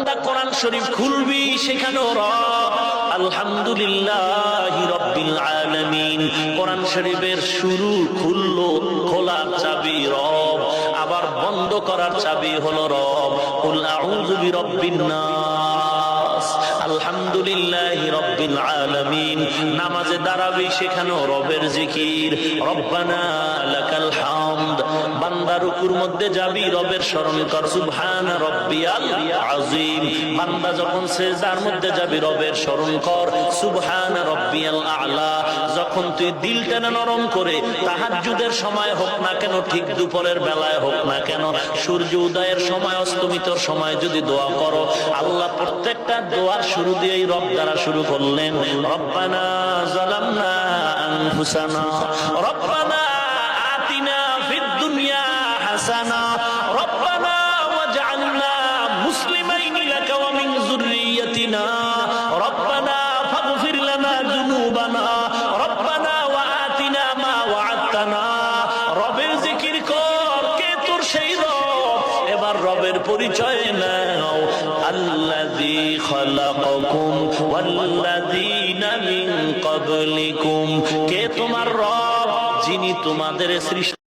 বান্দা কোরআন শরীফ খুলবি, সেখানেও রব আলহামদুলিল্লাহি রাব্বিল আলামিন। কোরআন শরীফের শুরু খুললো, খোলার চাবি রব, আবার বন্ধ করার চাবি হলো রব। কুল আউযু বিরাব্বিন নাস, আলহামদুলিল্লাহি রাব্বিল আলামিন। নামাজে দাঁড়াবি, সেখানেও রবের জিকির, রব্বানা লাকাল হামদ। বান্দা রুকুর মধ্যে যাবি, রবের স্মরণ কর, সুবহানা রাব্বিয়াল আযীম। বান্দা যখন সিজদার মধ্যে যাবি, রবের স্মরণ কর, সুবহানা রাব্বিয়াল আ'লা। যখন তুই দিলটা নরম করে তাহাজ্জুদের সময় হোক না কেন, ঠিক দুপুরের বেলায় হোক না কেন, সূর্য উদয়ের সময়, অস্তমিতর সময় যদি দোয়া করো, আল্লাহ প্রত্যেকটা দোয়ার শুরু দিয়েই রব দ্বারা শুরু করলেন। রব্বানা যালামনা আনফুসানা, রব্বানা আতিনা ফিদ দুনিয়া হাসানা, রব্বানা ওয়াজআলনা মুসলিমাইনি লাকা ওয়া মিন যুররিয়াতিনা, রব্বানা ফাগফির লানা যুনুবানা, রব্বানা ওয়া আতিনা মা ওয়া'আদতানা। রবের জিকির কর, কে তোর সেই রব। এবার রবের পরিচয় নাও, আল্লাযী খালাকাকুম ওয়াল্লাযীনা মিন ক্বাবলিকুম। কে তোমার রব? যিনি তোমাদের সৃষ্টি